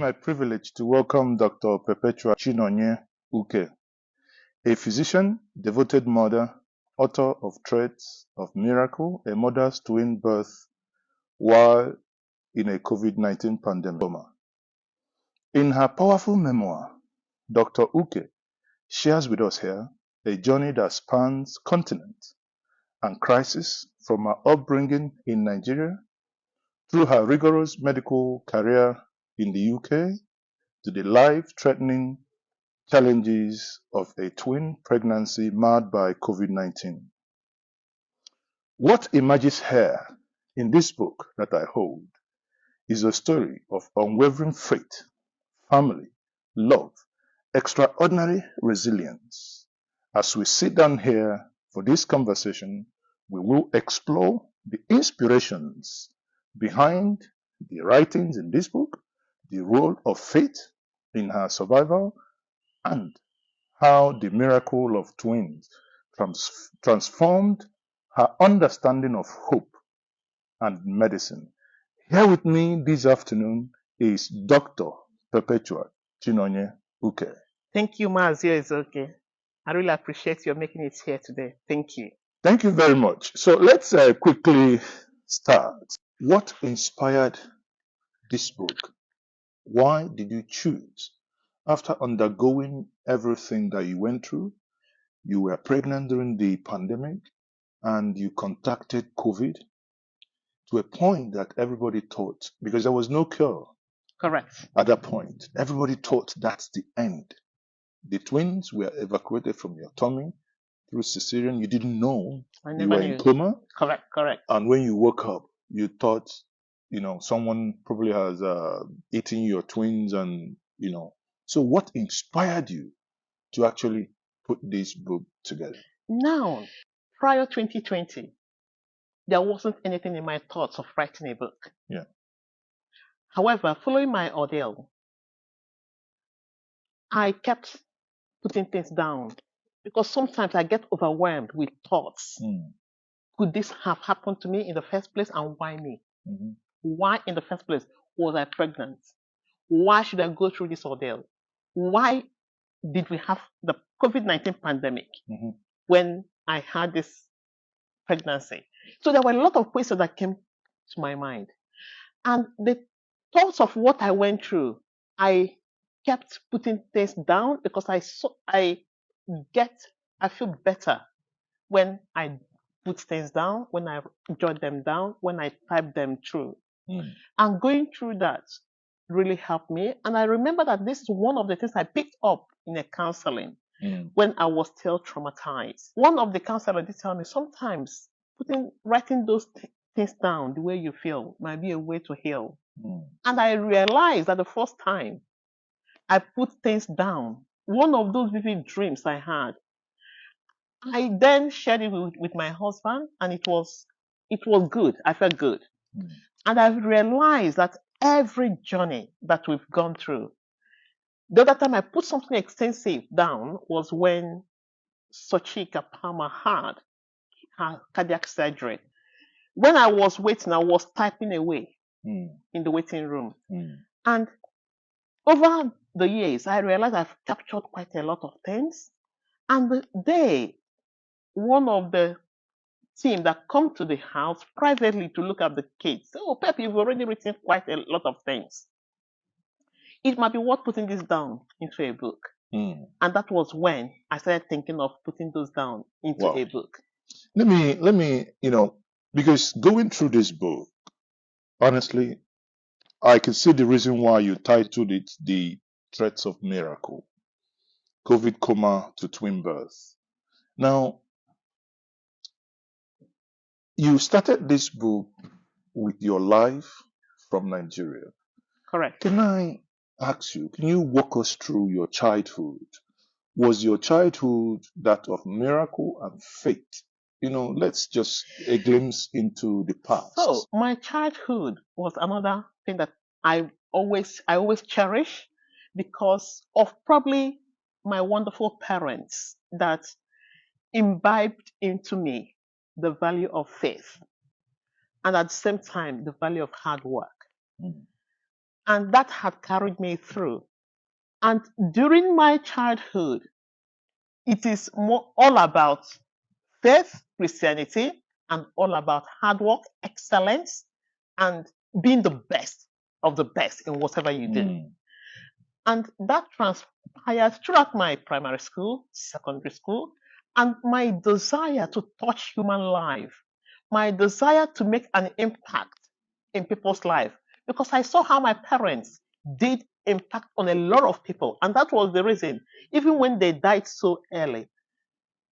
my privilege to welcome Dr. Perpetual Uke, a physician, devoted mother, author of Threads of Miracle, a mother's twin birth while in a COVID-19 pandemic. Coma. In her powerful memoir, Dr. Uke shares with us here a journey that spans continents and crisis from her upbringing in Nigeria through her rigorous medical career in the UK to the life-threatening challenges of a twin pregnancy marred by COVID-19. What emerges here in this book that I hold is a story of unwavering faith, family, love, extraordinary resilience. As we sit down here for this conversation, we will explore the inspirations behind the writings in this book, the role of faith in her survival, and how the miracle of twins transformed her understanding of hope and medicine. Here with me this afternoon is Dr. Perpetual Uke. Thank you, Mazio. It's okay. I really appreciate your making it here today. Thank you. Thank you very much. So let's quickly start. What inspired this book? Why did you choose, after undergoing everything that you went through, you were pregnant during the pandemic and you contacted COVID to a point that everybody thought, because there was no cure. Correct. At that point, everybody thought that's the end. The twins were evacuated from your tummy through cesarean. You didn't know you were in coma. Correct. And when you woke up, you thought, someone probably has eaten your twins and, So what inspired you to actually put this book together? Now, prior 2020, there wasn't anything in my thoughts of writing a book. Yeah. However, following my ordeal, I kept putting things down because sometimes I get overwhelmed with thoughts. Could this have happened to me in the first place, and why me? Mm-hmm. Why in the first place was I pregnant? Why should I go through this ordeal? Why did we have the COVID-19 pandemic when I had this pregnancy? So there were a lot of questions that came to my mind. And the thoughts of what I went through, I kept putting things down because I feel better when I put things down, when I jot them down, when I type them through. And going through that really helped me. And I remember that this is one of the things I picked up in a counseling when I was still traumatized. One of the counselors did tell me sometimes writing those things down the way you feel might be a way to heal. And I realized that the first time I put things down, one of those vivid dreams I had, I then shared it with my husband, and it was good. I felt good. And I've realized that every journey that we've gone through, the other time I put something extensive down was when Sochika Palmer had her cardiac surgery. When I was waiting, I was typing away in the waiting room. And over the years, I realized I've captured quite a lot of things. And the day, one of the team that come to the house privately to look at the kids, oh, Pep, you've already written quite a lot of things. It might be worth putting this down into a book. And that was when I started thinking of putting those down into a book. Let me, because going through this book, honestly, I can see the reason why you titled it The Threats of Miracle, COVID Coma to Twin Birth. Now, you started this book with your life from Nigeria. Correct. Can I ask you, can you walk us through your childhood? Was your childhood that of miracle and faith? Let's just a glimpse into the past. So my childhood was another thing that I always cherish because of probably my wonderful parents that imbibed into me the value of faith and at the same time the value of hard work. And that had carried me through. And during my childhood, it is all about faith, Christianity, and all about hard work, excellence, and being the best of the best in whatever you do. And that transpired throughout my primary school, secondary school, and my desire to touch human life, my desire to make an impact in people's life, because I saw how my parents did impact on a lot of people. And that was the reason, even when they died so early,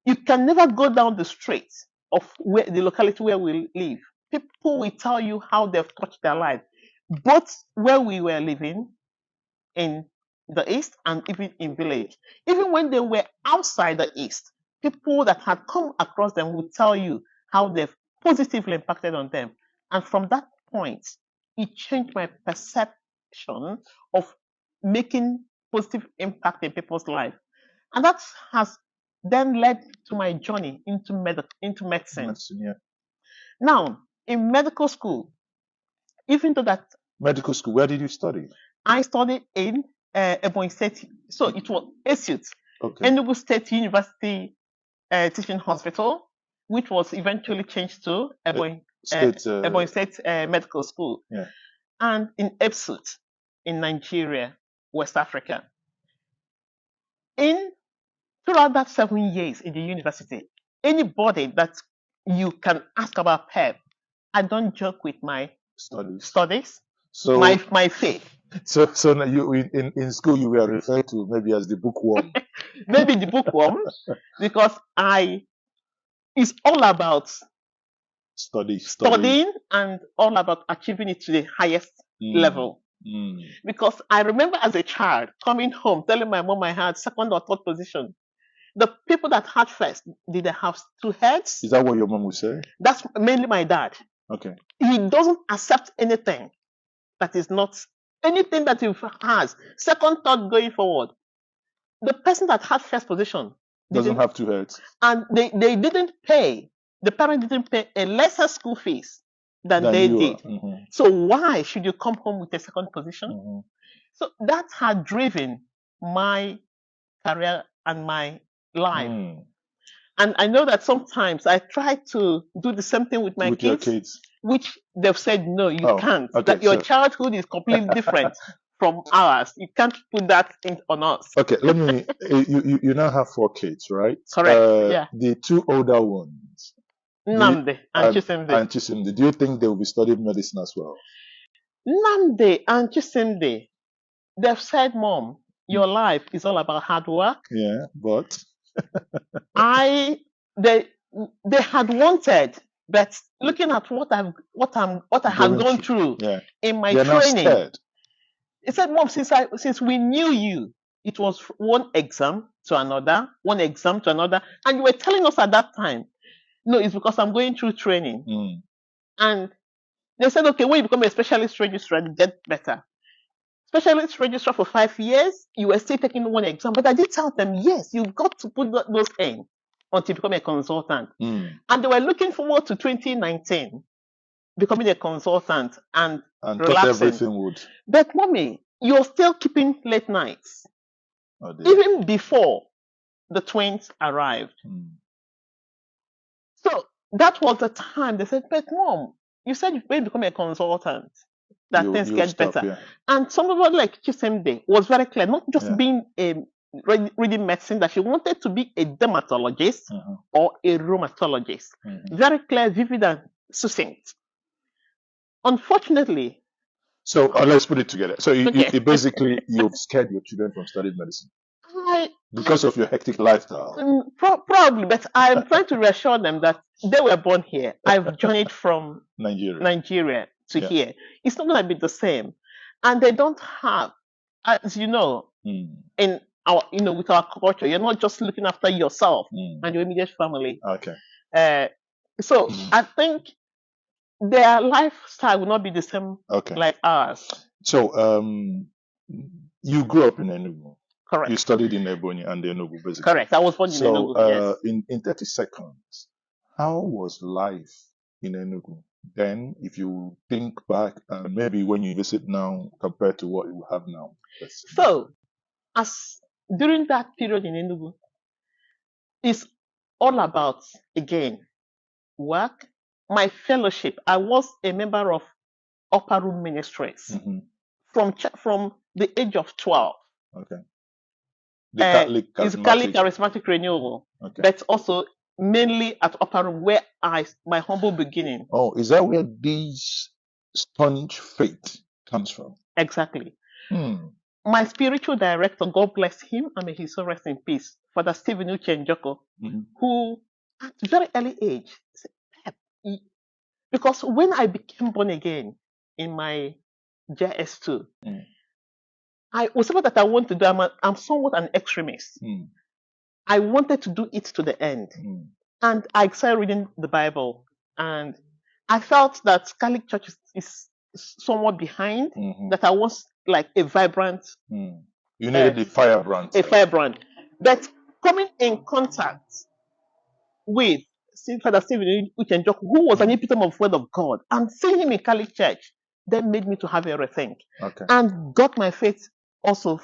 you can never go down the street of the locality where we live. People will tell you how they've touched their life, both where we were living in the East and even in village. Even when they were outside the East, people that had come across them would tell you how they've positively impacted on them. And from that point, it changed my perception of making positive impact in people's life. And that has then led to my journey into medicine. Yeah. Now, in medical school, even though that medical school, where did you study? I studied in Ebonyi State, so it was ESUT, Okay. Enugu State University Teaching Hospital, which was eventually changed to Ebonyi State Medical School. Yeah. And in ESUT in Nigeria, West Africa. Throughout that 7 years in the university, anybody that you can ask about PEP, I don't joke with my studies, so my faith. So you in school you were referred to maybe as the bookworm. Maybe the bookworm, because it's all about studying and all about achieving it to the highest level. Because I remember as a child coming home telling my mom I had second or third position. The people that had first, did they have two heads? Is that what your mom would say? That's mainly my dad. Okay. He doesn't accept anything that is not anything that he has. Second thought going forward. The person that had first position doesn't have two heads. And they didn't pay. The parent didn't pay a lesser school fees than they did. So why should you come home with a second position? So that had driven my career and my life. And I know that sometimes I try to do the same thing with my kids, which they've said, no, you can't. Okay, that your childhood is completely different from ours. You can't put that on us. Okay, let me, you now have 4 kids, right? Correct, yeah. The 2 older ones. Nnamdi and Chisimdi. Do you think they will be studying medicine as well? Nnamdi and Chisimdi, they've said, Mom, your life is all about hard work. Yeah, but they had wanted, but looking at what I had gone through in my training, they said, Mom, since we knew you, it was one exam to another, and you were telling us at that time, no, it's because I'm going through training. And they said, okay, when you become a specialist registrar, get better. Specialist registrar for 5 years, you were still taking one exam. But I did tell them, yes, you've got to put those in until you become a consultant. And they were looking forward to 2019, becoming a consultant and relaxing. Everything would. But Mommy, you're still keeping late nights. Even before the twins arrived. So that was the time they said, but Mom, you said you're going to become a consultant. That things get better. Yeah. And somebody like Chisimdi was very clear, not just being reading medicine, that she wanted to be a dermatologist or a rheumatologist. Very clear, vivid, and succinct. Unfortunately. So let's put it together. So you basically, you've scared your children from studying medicine. Because of your hectic lifestyle. Probably, but I'm trying to reassure them that they were born here. I've journeyed from Nigeria to here. It's not going to be the same. And they don't have, as you know, in our, with our culture, you're not just looking after yourself and your immediate family. Okay. So I think their lifestyle will not be the same like ours. So you grew up in Enugu. Correct. You studied in Ebonyi and Enugu, basically. Correct. I was born in Enugu. Yes. In 30 seconds, how was life in Enugu? then, if you think back, and maybe when you visit now compared to what you have now? So, as during that period in Enugu, it's all about, again, work. My fellowship, I was a member of upper room ministries Mm-hmm. from the age of 12. Okay. The Catholic It's Catholic charismatic. charismatic renewal, Okay. but also mainly at upper room where my humble beginning. Oh, is that where this staunch faith comes from? Exactly. Hmm. My spiritual director, God bless him, and may his soul rest in peace, Father Stephen Uke, Mm-hmm. who at a very early age said, "Pep," because when I became born again in my JS2, I was something that I want to do. I'm somewhat an extremist. I wanted to do it to the end. And I started reading the Bible. And I felt that Catholic Church is somewhat behind, that I was like a vibrant. You needed a firebrand. A firebrand. But coming in contact with Father Stephen Uchenjoku, who was an epitome of word of God, and seeing him in Catholic Church, that made me to have a rethink. Okay. And got my faith also,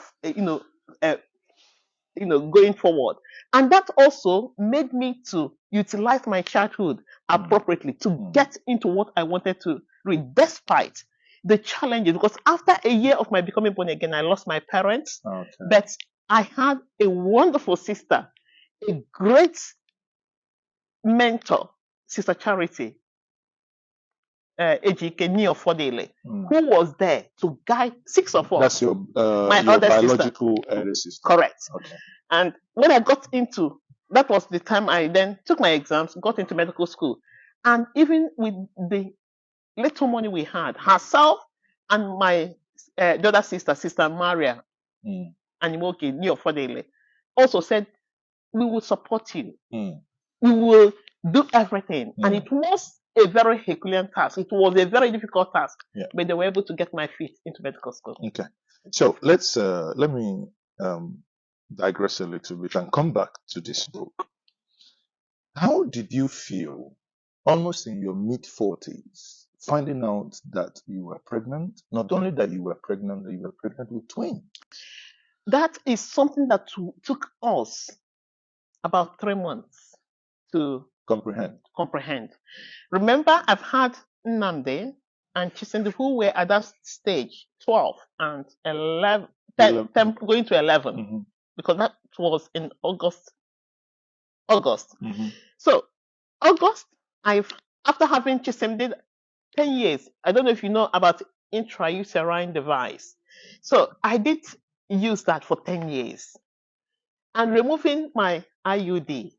going forward. And that also made me to utilize my childhood appropriately to get into what I wanted to read, despite the challenges. Because after a year of my becoming born again, I lost my parents. Okay. But I had a wonderful sister, a great mentor, Sister Charity, Ejike Niofodele, who was there to guide 6 of us. That's your other biological elder sister. Correct. Okay. And when I got into, that was the time I then took my exams, got into medical school. And even with the little money we had, herself and my the other sister, Sister Maria, and Imoke Niofodele, also said, we will support you. We will do everything. And it was a very Herculean task. It was a very difficult task. Yeah. But they were able to get my feet into medical school. Okay. So let me digress a little bit and come back to this book. How did you feel almost in your mid-40s finding out that you were pregnant? Not only that you were pregnant with twins. That is something that took us about 3 months to comprehend. Remember, I've had Nnamdi and Chisendi, who were at that stage 12 and 11, 10, going to 11, because that was in August. So August, after having Chisendi 10 years, I don't know if you know about intrauterine device. So I did use that for 10 years. And removing my IUD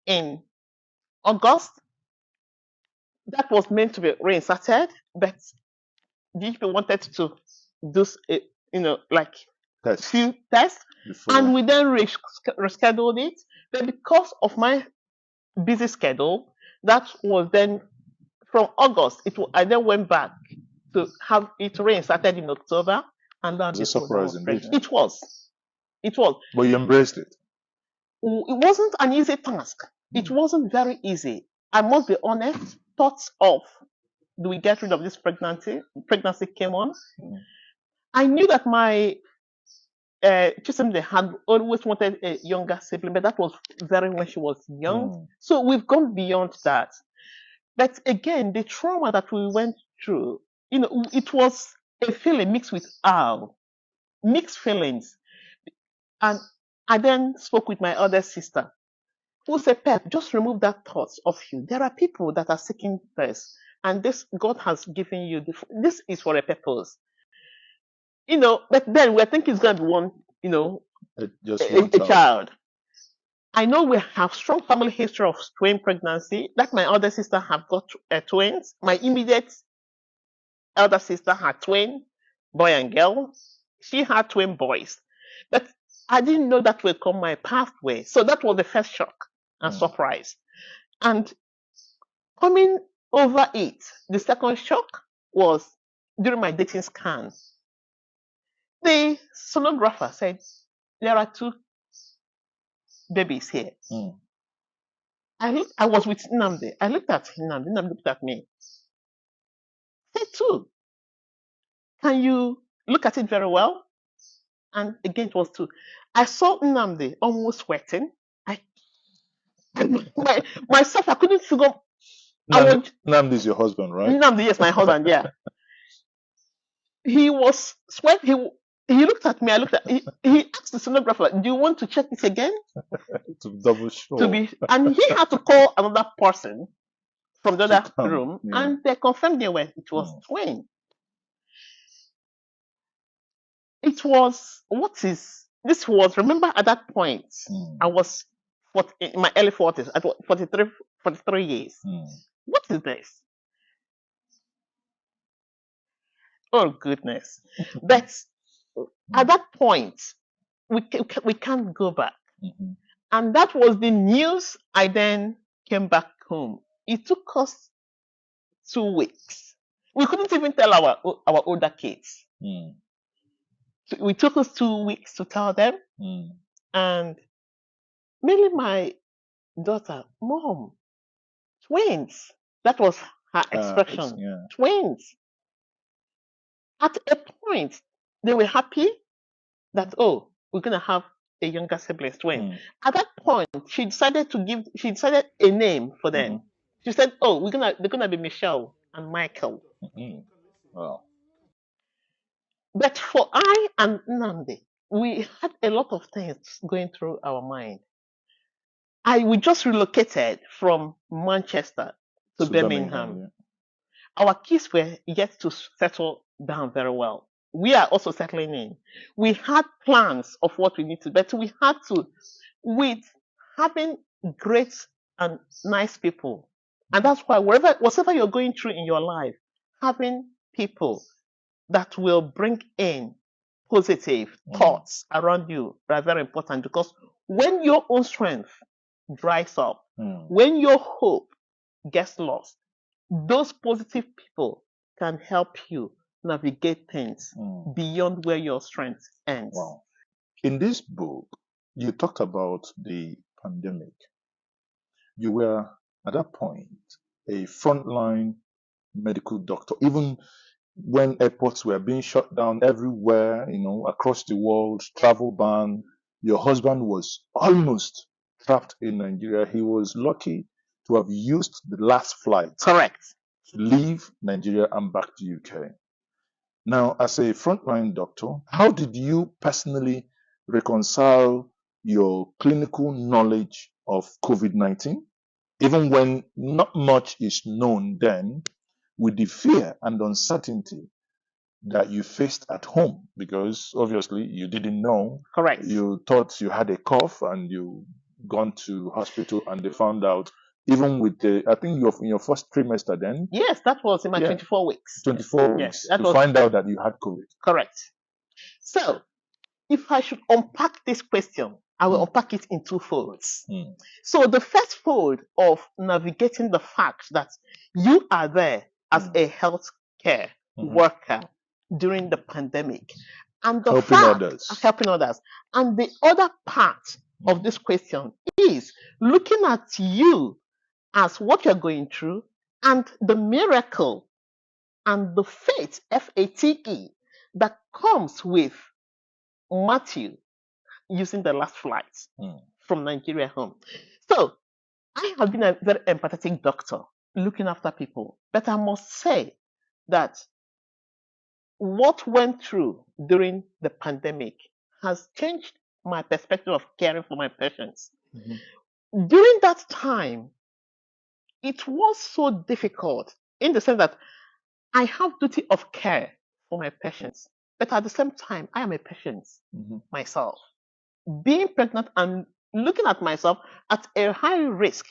in August, that was meant to be reinserted, but DP wanted to do, few tests, and we then rescheduled it. But because of my busy schedule, that was then from August. I then went back to have it reinserted in October, and that was a surprise indeed. It was. But you embraced it. It wasn't an easy task. It wasn't very easy. I must be honest. Thoughts of, do we get rid of this pregnancy? Pregnancy came on. I knew that my Chisemde had always wanted a younger sibling, but that was very when she was young. So we've gone beyond that. But again, the trauma that we went through, it was a feeling mixed with mixed feelings. And I then spoke with my other sister, who said, Pep, just remove that thought of you. There are people that are seeking this, and this God has given you. This is for a purpose. But then we're thinking it's going to be one, a child. I know we have strong family history of twin pregnancy. Like my other sister have got twins. My immediate elder sister had twin, boy and girl. She had twin boys. But I didn't know that would come my pathway. So that was the first shock and surprise. And coming over it, the second shock was during my dating scan. The sonographer said, there are 2 babies here. I was with Nnamdi. I looked at Nnamdi. Nnamdi looked at me. Say two. Can you look at it very well? And again, it was two. I saw Nnamdi almost sweating. Myself, I couldn't figure. Nnamdi is your husband, right? Nnamdi, yes, my husband, yeah. He was sweating. He looked at me. I looked at. He asked the sonographer, "Do you want to check this again?" To double sure. And he had to call another person from the other room, and they confirmed it was twin. It was this was, remember, at that point I was in my early 40s, at 43 years. What is this? Oh goodness. But at that point we can't go back. And that was the news. I then came back home. It took us 2 weeks. We couldn't even tell our older kids. It took us 2 weeks to tell them. And mainly my daughter, "Mom, twins." That was her expression. Twins. At a point, they were happy that, oh, we're going to have a younger sibling, twin. At that point, she decided a name for them. She said, oh, they're going to be Michelle and Michael. Wow. But for I and Nnamdi, we had a lot of things going through our mind. We just relocated from Manchester to Birmingham. Our kids were yet to settle down very well. We are also settling in. We had plans of what we need to, but we had to, with having great and nice people. And that's why whatever you're going through in your life, having people that will bring in positive thoughts around you are very important, because when your own strength dries up, when your hope gets lost, those positive people can help you navigate things beyond where your strength ends. Wow. In this book, you talked about the pandemic. You were, at that point, a frontline medical doctor. Even when airports were being shut down everywhere, across the world, travel ban, your husband was almost trapped in Nigeria. He was lucky to have used the last flight. Correct. To leave Nigeria and back to UK. Now, as a frontline doctor, how did you personally reconcile your clinical knowledge of COVID-19, even when not much is known then, with the fear and uncertainty that you faced at home? Because obviously you didn't know. Correct. You thought you had a cough and you gone to hospital and they found out, even with I think you're in your first trimester then. Yes, that was in my 24 weeks. 24 weeks to find out that you had COVID. Correct. So, if I should unpack this question, I will unpack it in two folds. So the first fold of navigating the fact that you are there as a healthcare worker during the pandemic, and the helping others. And the other part of this question is looking at you as what you're going through and the miracle and the faith, FATE, that comes with Matthew using the last flight from Nigeria home. So I have been a very empathetic doctor looking after people, but I must say that what went through during the pandemic has changed my perspective of caring for my patients. During that time, it was so difficult in the sense that I have duty of care for my patients, but at the same time, I am a patient myself. Being pregnant and looking at myself at a high risk,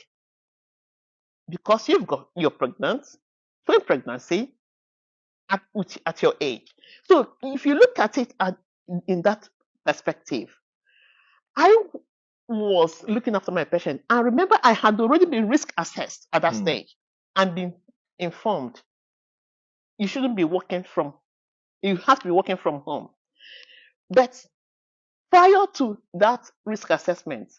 because you're pregnant, twin pregnancy at your age. So if you look at it in that perspective, I was looking after my patient. I remember I had already been risk assessed at that stage and been informed you shouldn't be working you have to be working from home. But prior to that risk assessment,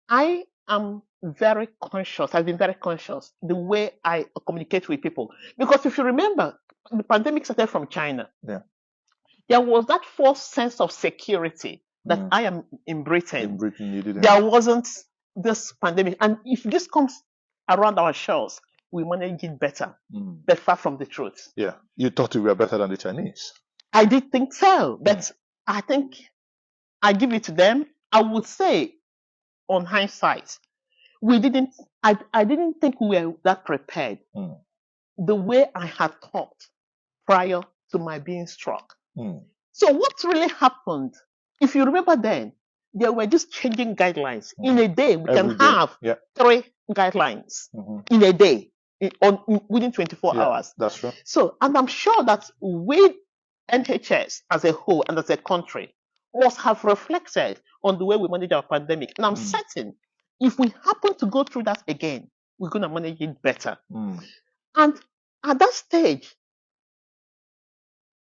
I am very conscious. I've been very conscious the way I communicate with people. Because if you remember, the pandemic started from China. Yeah. There was that false sense of security that I am in Britain. In Britain, you didn't. There wasn't this pandemic. And if this comes around our shores, we manage it better. But far from the truth. Yeah. You thought we were better than the Chinese. I did think so. But I think I give it to them. I would say, on hindsight, I didn't think we were that prepared. The way I had thought prior to my being struck. So what really happened? If you remember then, they were just changing guidelines. In a day, we can have 3 guidelines in a day, within 24 hours. That's right. So, and I'm sure that we, NHS as a whole and as a country, must have reflected on the way we manage our pandemic. And I'm certain if we happen to go through that again, we're going to manage it better. And at that stage,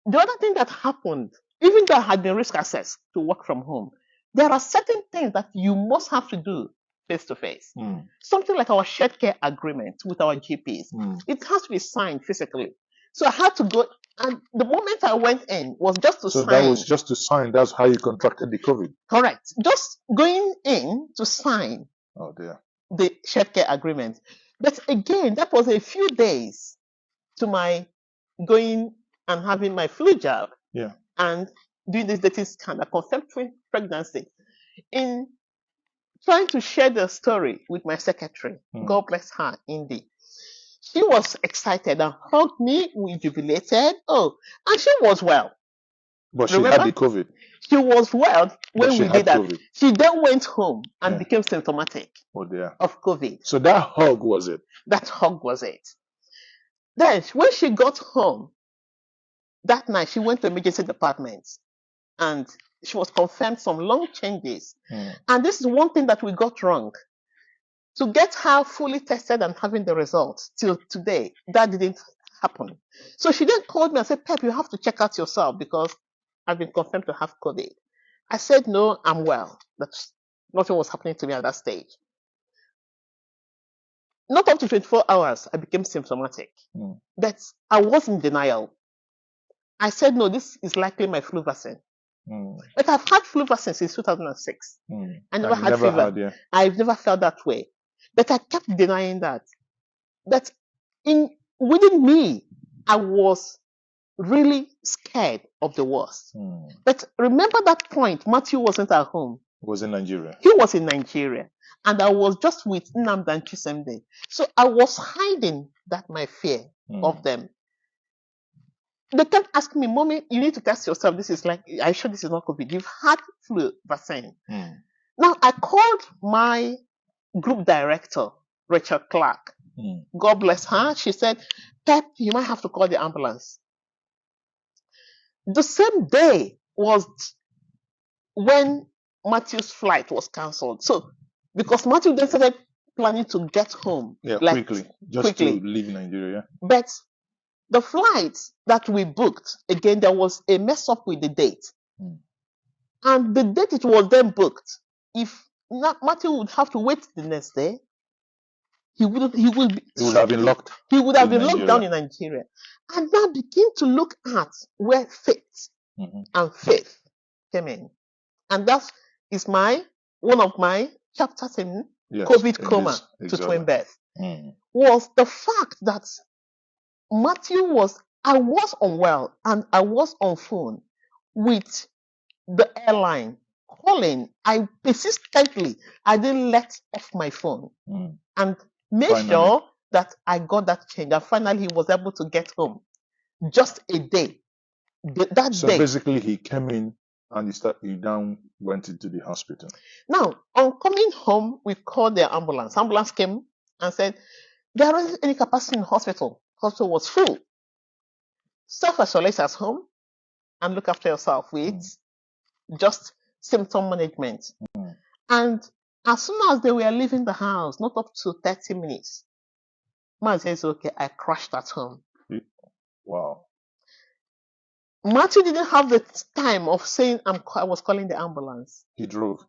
the other thing that happened, even though I had been risk assessed to work from home, there are certain things that you must have to do face to face. Something like our shared care agreement with our GPs. It has to be signed physically. So I had to go, and the moment I went in was just to sign. So that was just to sign. That's how you contracted the COVID. Correct. Just going in to sign. Oh dear. The shared care agreement. But again, that was a few days to my going and having my flu jab. Yeah. And doing this dating scan, a conceptual pregnancy. In trying to share the story with my secretary, God bless her, Indy. She was excited and hugged me. We jubilated. Oh, and she was well. But she had the COVID. She was well when we did that. COVID. She then went home and became symptomatic of COVID. So that hug was it? That hug was it. Then when she got home, that night she went to emergency department and she was confirmed some lung changes. And this is one thing that we got wrong. To get her fully tested and having the results till today, that didn't happen. So she then called me and said, Pep, you have to check out yourself because I've been confirmed to have COVID. I said, no, I'm well. That's nothing was happening to me at that stage. Not up to 24 hours, I became symptomatic. But I was in denial. I said, no, this is likely my flu vaccine. But I've had flu vaccine since 2006. I never had fever. I've never felt that way. But I kept denying that. But within me, I was really scared of the worst. But remember that point, Matthew wasn't at home. He was in Nigeria. He was in Nigeria. And I was just with Nnamdi and Chisemde. So I was hiding that my fear of them. They kept asking me, Mommy, you need to test yourself. This is like, are you sure this is not COVID? You've had flu vaccine. Now, I called my group director, Rachel Clark. God bless her. She said, Pep, you might have to call the ambulance. The same day was when Matthew's flight was cancelled. So, because Matthew then started planning to get home. Quickly. To leave Nigeria. But the flights that we booked, again, there was a mess up with the date. And the date it was then booked, if Matthew would have to wait the next day, he would have been locked. He would have been locked down in Nigeria. And now begin to look at where faith and faith came in. And that is one of my chapters in COVID Coma to twin birth. Was the fact that I was unwell and I was on phone with the airline calling. I persistently, I didn't let off my phone and made sure that I got that change. And finally, he was able to get home just a day. So basically, he came in and you down went into the hospital. Now, on coming home, we called the ambulance. Ambulance came and said, there isn't any capacity in the hospital. Hospital was full. Self-isolate at home and look after yourself with just symptom management. And as soon as they were leaving the house, not up to 30 minutes, man says, okay, I crashed at home. Wow. Matthew didn't have the time of saying I was calling the ambulance. He drove.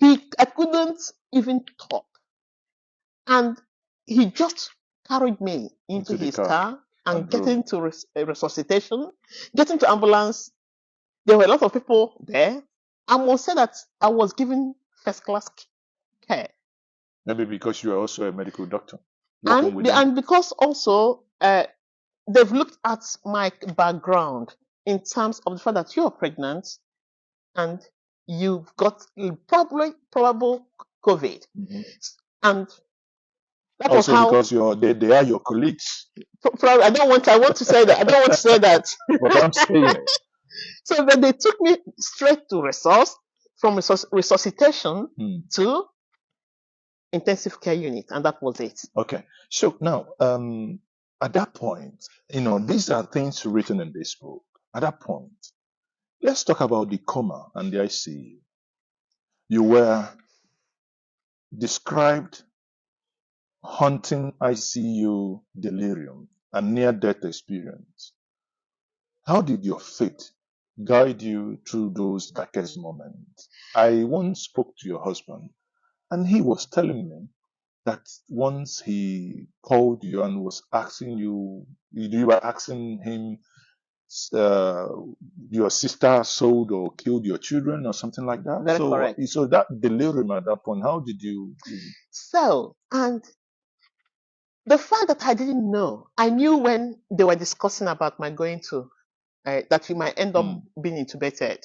I couldn't even talk. And he just carried me into the his car car and and drove. getting to resuscitation, getting to ambulance. There were a lot of people there. I must say that I was given first class care. Maybe because you are also a medical doctor working with them. And because also they've looked at my background in terms of the fact that you're pregnant and you've got probable COVID. Mhm. And that was Also how. because they are your colleagues. I want to say that. I don't want to say that. But I'm saying it. So then they took me straight to from resuscitation to intensive care unit, and that was it. Okay. So now, at that point, these are things written in this book. At that point, let's talk about the coma and the ICU. You were described haunting ICU delirium and near-death experience. How did your faith guide you through those darkest moments? I once spoke to your husband, and he was telling me that once he called you and was asking you were asking him, uh, your sister sold or killed your children or something like that. Very correct. So that delirium at that point, how did you? So, and the fact that I didn't know, I knew when they were discussing about my going to, that you might end up being intubated,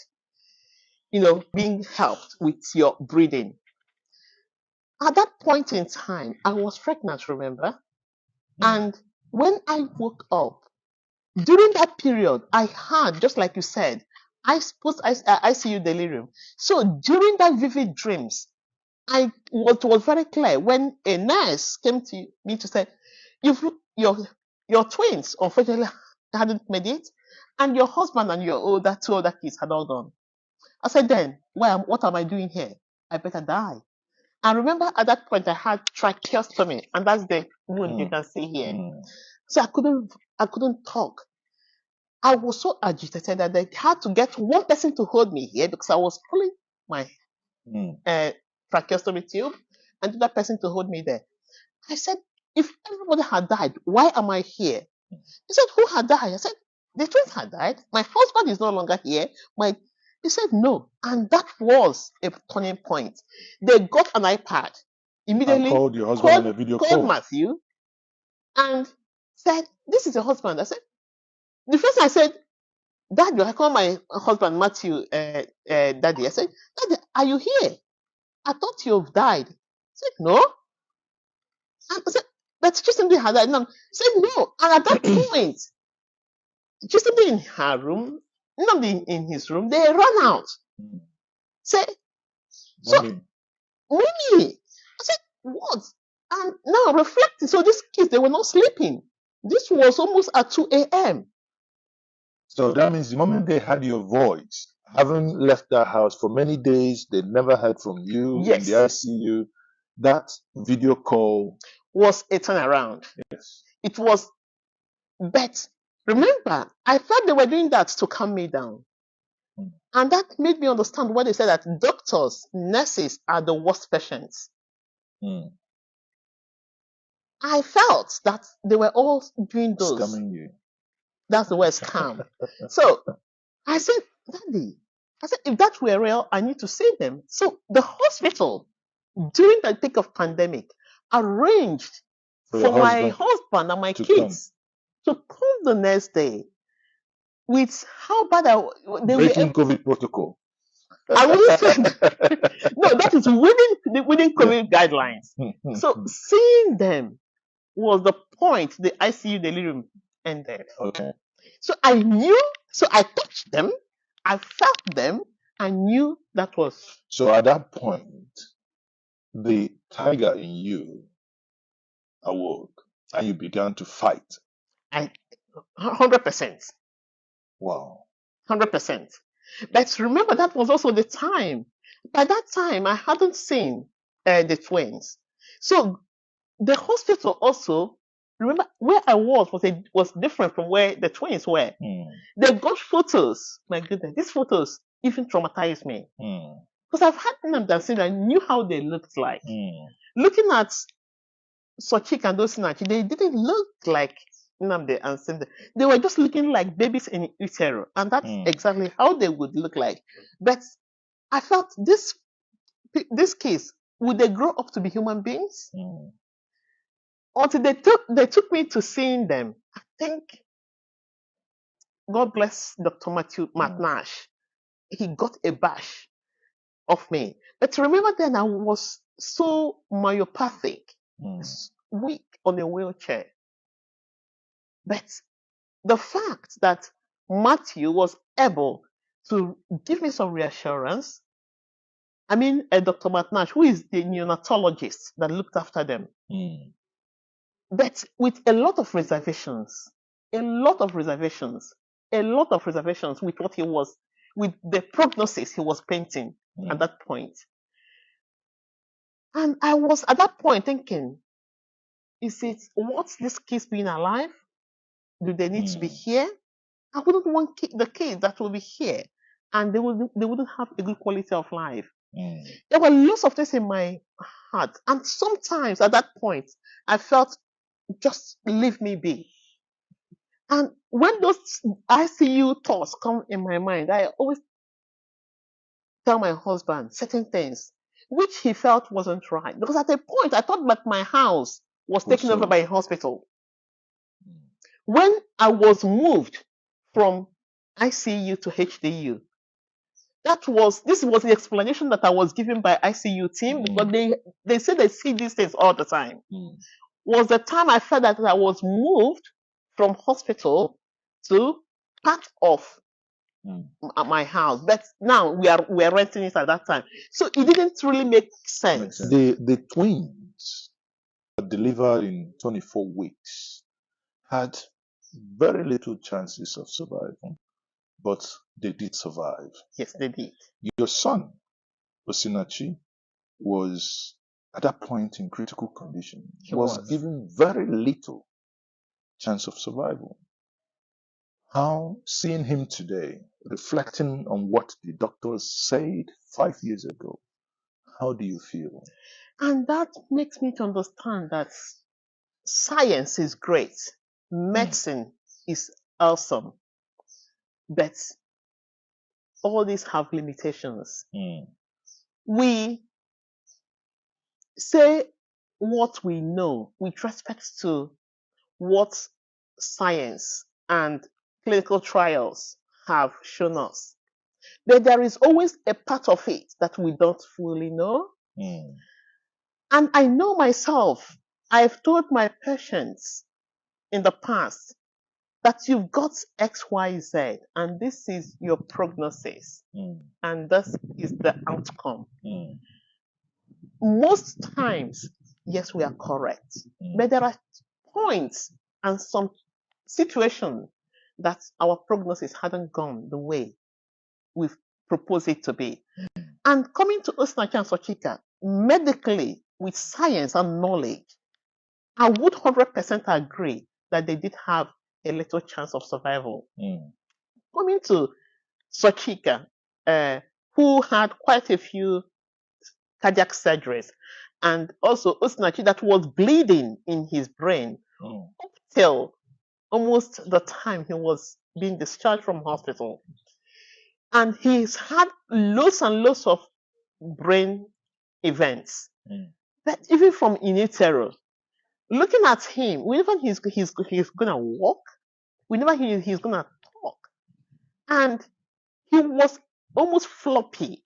being helped with your breathing. At that point in time, I was pregnant, remember? And when I woke up, during that period, I had, just like you said, ICU delirium. So during that vivid dreams, it was very clear when a nurse came to me to say, your twins unfortunately hadn't made it, and your husband and your two other kids had all gone. I said, then, what am I doing here? I better die. And remember, at that point, I had tracheostomy, and that's the wound you can see here. So I couldn't talk. I was so agitated that they had to get one person to hold me here because I was pulling my tracheostomy tube, and that person to hold me there. I said, if everybody had died, why am I here? He said, who had died? I said, the twins had died. My husband is no longer here. He said, no. And that was a turning point. They got an iPad. Immediately and called your husband on a video call. Called Matthew and said, this is your husband. I said, the first I said, Daddy, I called my husband Matthew, Daddy. I said, Daddy, are you here? I thought you've died. He said, no. And I said, but Chisimdi had died. No. He said, no. And at that point, Chisimdi in her room, not in his room, they ran out. Say, so, Mommy. I said, what? And now reflecting, so these kids, they were not sleeping. This was almost at 2 a.m. So that means the moment they had your voice, having left that house for many days, they never heard from you in the ICU. That video call was a turnaround. Yes. It was, but remember, I thought they were doing that to calm me down. And that made me understand why they said that doctors, nurses are the worst patients. I felt that they were all doing those. Scamming you. That's the word, scam. So I said, Daddy, if that were real, I need to see them. So the hospital, during the peak of pandemic, arranged for my husband and my kids to come the next day. With how bad they breaking COVID protocol. I wouldn't say that. No, that is within COVID guidelines. So seeing them was the point the ICU delirium ended. Okay. So I knew, so I touched them, I felt them, I knew that was. So at that point, the tiger in you awoke and you began to fight. 100%. Wow. 100%. But remember, that was also the time. By that time, I hadn't seen the twins. So the hospital also, remember, where I was different from where the twins were. They got photos. My goodness, these photos even traumatized me. Because I've had them that seen, I knew how they looked like. Looking at Sochik and Osinachi, they didn't look like Nnamdi and Sinde. They were just looking like babies in utero, and that's exactly how they would look like. But I felt this case, would they grow up to be human beings? Until they took me to seeing them. I think God bless Dr. Matthew Matnash. He got a bash of me. But remember then I was so myopathic, weak on a wheelchair. But the fact that Matthew was able to give me some reassurance, I mean, Dr. Matnash, who is the neonatologist that looked after them, but with a lot of reservations with what he was, with the prognosis he was painting at that point. And I was at that point thinking, is it worth this kids being alive? Do they need to be here? I wouldn't want the kids that will be here, and they wouldn't have a good quality of life. There were lots of things in my heart, and sometimes at that point, I felt, just leave me be. And when those ICU thoughts come in my mind, I always tell my husband certain things which he felt wasn't right. Because at a point, I thought that my house was taken over by a hospital. When I was moved from ICU to HDU, this was the explanation that I was given by ICU team, because they say they see these things all the time. Was the time I felt that I was moved from hospital to part of my house, but now we are renting it at that time, so it didn't really make sense. The twins delivered in 24 weeks had very little chances of survival, but they did survive. Yes, they did. Your son, Osinachi, was at that point in critical condition. He was given very little chance of survival. How, seeing him today, reflecting on what the doctors said 5 years ago, how do you feel? And that makes me to understand that science is great, medicine is awesome, but all these have limitations. We say what we know with respect to what science and clinical trials have shown us, but there is always a part of it that we don't fully know. And I know myself, I've told my patients in the past that you've got XYZ and this is your prognosis and this is the outcome. Most times, yes, we are correct, but there are points and some situations that our prognosis hadn't gone the way we've proposed it to be. And coming to Osinachi and Sochika, medically, with science and knowledge, I would 100% agree that they did have a little chance of survival. Coming to Sochika, who had quite a few cardiac surgeries, and also Osinachi that was bleeding in his brain up till almost the time he was being discharged from hospital. And he's had lots and lots of brain events. But even from in utero, looking at him, whenever he's gonna walk, whenever he's gonna talk, and he was almost floppy,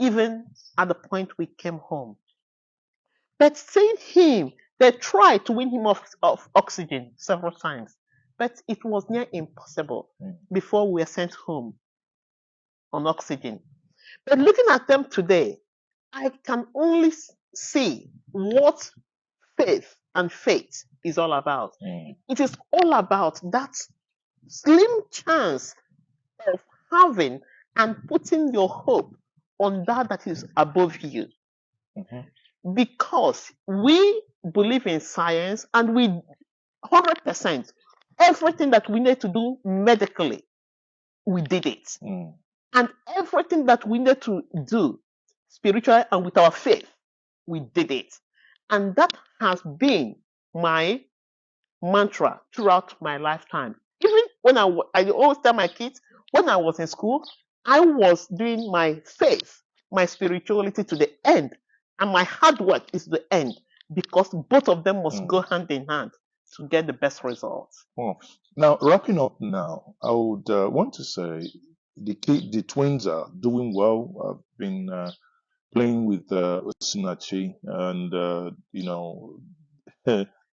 even at the point we came home. But seeing him, they tried to win him off oxygen several times, but it was near impossible before we were sent home on oxygen. But looking at them today, I can only see what faith and faith is all about. It is all about that slim chance of having and putting your hope on that is above you. Because we believe in science and we 100%, everything that we need to do medically, we did it. And everything that we need to do spiritually and with our faith, we did it. And that has been my mantra throughout my lifetime. Even when I always tell my kids, when I was in school, I was doing my faith, my spirituality to the end, and my hard work is the end, because both of them must go hand in hand to get the best results. Well, now, wrapping up now, I would want to say the twins are doing well. I've been playing with Osinachi and,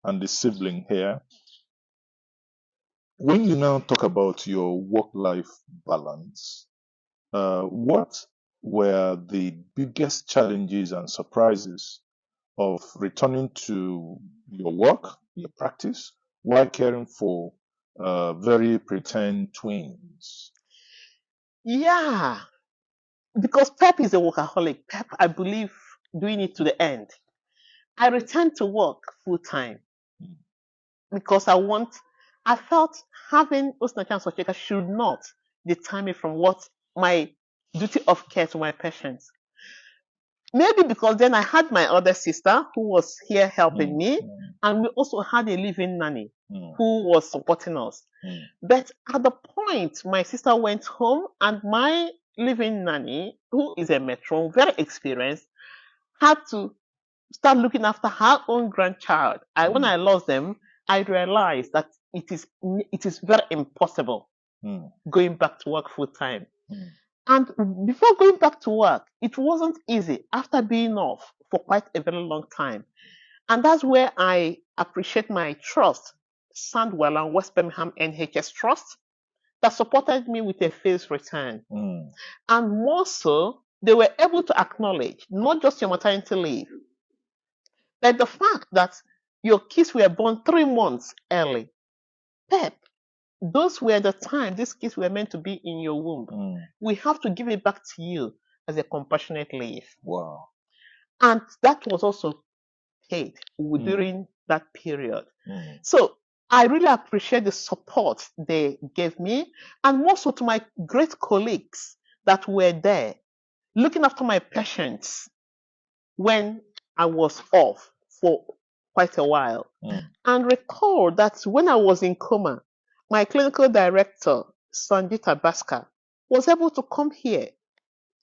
and the sibling here. When you now talk about your work-life balance, what were the biggest challenges and surprises of returning to your work, your practice, while caring for very pretend twins? Yeah, because Pep is a workaholic. Pep, I believe, doing it to the end. I returned to work full time because I felt having Osinachi and Socheka should not deter me from what my duty of care to my patients. Maybe because then I had my other sister who was here helping me, and we also had a living nanny who was supporting us. But at the point my sister went home and my living nanny, who is a matron, very experienced, had to start looking after her own grandchild. When I lost them, I realized that it is very impossible going back to work full time. And before going back to work, it wasn't easy after being off for quite a very long time. And that's where I appreciate my trust, Sandwell and West Birmingham NHS Trust, that supported me with a phased return. And more so, they were able to acknowledge not just your maternity leave, but the fact that your kids were born 3 months early. Pep, those were the time these kids were meant to be in your womb. We have to give it back to you as a compassionate leave. Wow. And that was also paid during that period. So I really appreciate the support they gave me, and more so to my great colleagues that were there looking after my patients when I was off for quite a while. And recall that when I was in Coma, my clinical director, Sanjita Baska, was able to come here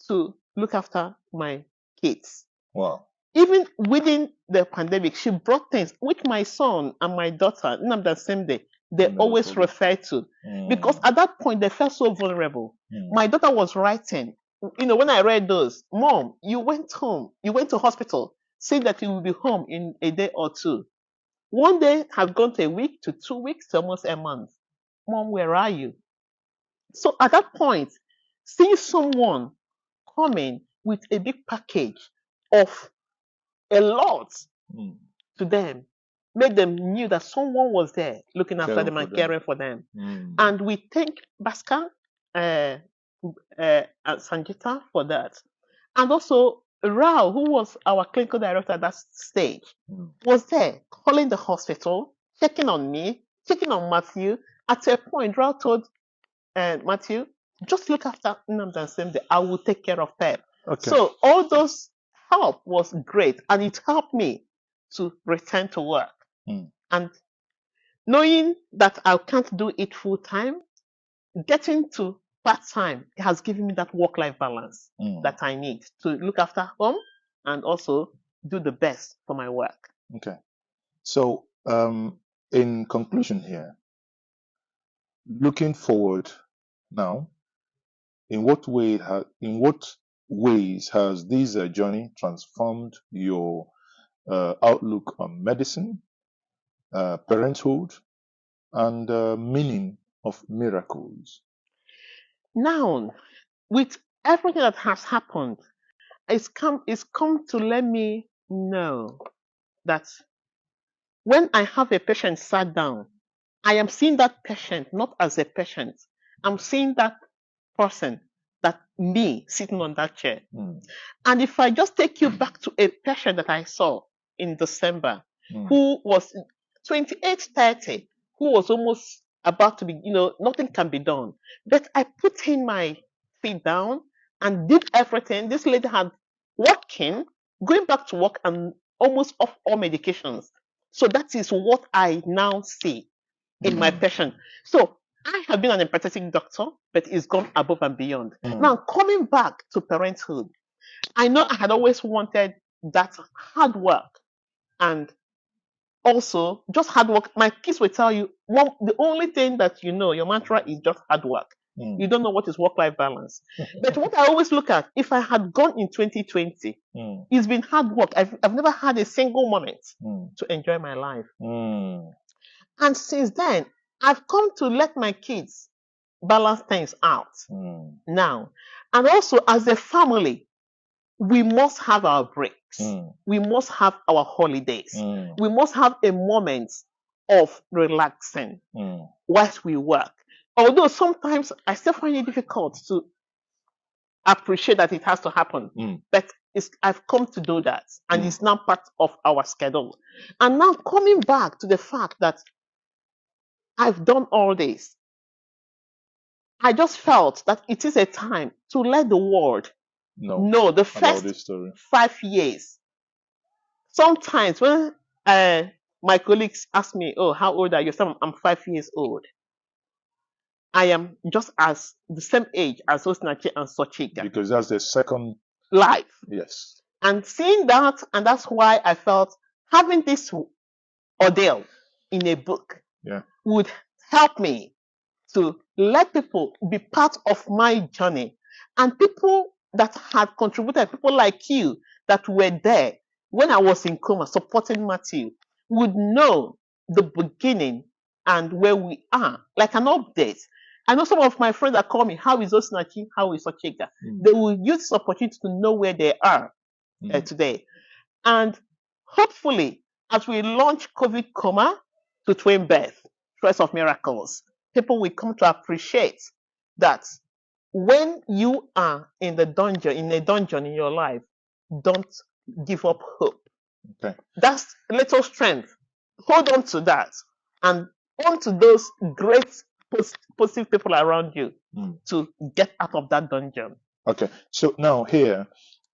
to look after my kids. Wow. Even within the pandemic, she brought things which my son and my daughter, the same day, they always refer to. Because at that point, they felt so vulnerable. My daughter was writing, when I read those, Mom, you went home, you went to hospital, saying that you will be home in a day or two. One day has gone to a week to 2 weeks to almost a month. Mom, where are you? So at that point, seeing someone coming with a big package of a lot to them made them knew that someone was there looking after them and caring for them. And we thank Baska and Sanjita for that. And also Rao, who was our clinical director at that stage, was there calling the hospital, checking on me, checking on Matthew. At a point, Rao told Matthew, just look after Nnamdi and Semde. I will take care of Pep. Okay. So all those help was great, and it helped me to return to work. And knowing that I can't do it full time, getting to part time has given me that work-life balance that I need to look after home and also do the best for my work. Okay. So, in conclusion here, looking forward now, in what ways has this journey transformed your outlook on medicine, parenthood, and meaning of miracles? Now, with everything that has happened, it's come to let me know that when I have a patient sat down, I am seeing that patient not as a patient. I'm seeing that person, that me sitting on that chair. And if I just take you back to a patient that I saw in December, who was 28, 30, who was almost about to be, nothing can be done. But I put in my feet down and did everything. This lady had working, going back to work and almost off all medications. So that is what I now see in my passion. So I have been an empathetic doctor, but it's gone above and beyond. Now, coming back to parenthood, I know I had always wanted that hard work and also just hard work. My kids will tell you, Mom, the only thing that you know, your mantra is just hard work. You don't know what is work-life balance. But what I always look at, if I had gone in 2020, it's been hard work. I've never had a single moment to enjoy my life. And since then, I've come to let my kids balance things out now. And also, as a family, we must have our breaks. We must have our holidays. We must have a moment of relaxing whilst we work. Although sometimes I still find it difficult to appreciate that it has to happen. But I've come to do that. And it's now part of our schedule. And now coming back to the fact that I've done all this, I just felt that it is a time to let the world know the first 5 years. Sometimes when my colleagues ask me, oh, how old are you? I'm 5 years old. I am just as the same age as Osinachi and Sochika. Because that's the second life. Yes. And seeing that, and that's why I felt having this ordeal in a book would help me to let people be part of my journey. And people that had contributed, people like you that were there when I was in Coma supporting Matthew, would know the beginning and where we are, like an update. I know some of my friends that call me, how is Osinachi, how is Ochega? They will use this opportunity to know where they are today. And hopefully, as we launch COVID Coma to twin birth, Choice of Miracles, people will come to appreciate that when you are in a dungeon in your life, don't give up hope. Okay. That's little strength. Hold on to that and on to those great positive people around you to get out of that dungeon. Okay. So now here,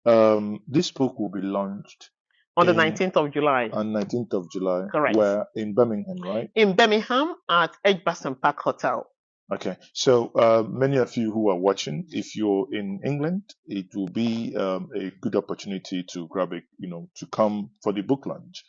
this book will be launched on the 19th of July. On 19th of July. Correct. Where? In Birmingham, right? In Birmingham at Edgbaston Park Hotel. Okay. So many of you who are watching, if you're in England, it will be a good opportunity to grab it, to come for the book launch.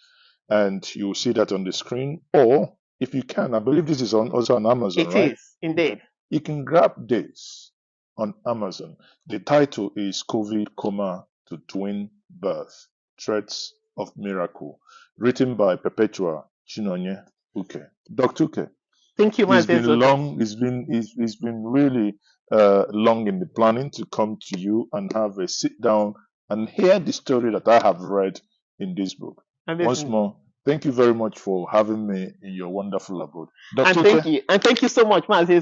And you'll see that on the screen. Or if you can, I believe this is also on Amazon, right? It is, indeed. You can grab this on Amazon. The title is COVID Coma to Twin Birth, Threads of Miracle, written by Perpetual Uke. Dr. Uke. Thank you, It's been long. It's been really long in the planning to come to you and have a sit down and hear the story that I have read in this book. Once more, thank you very much for having me in your wonderful abode. And thank you so much, Mazi.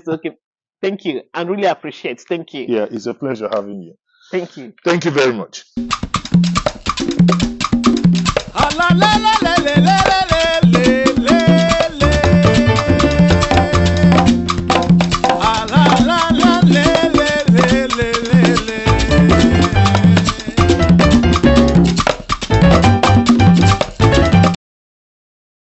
Thank you. I really appreciate it. Thank you. Yeah, it's a pleasure having you. Thank you. Thank you very much.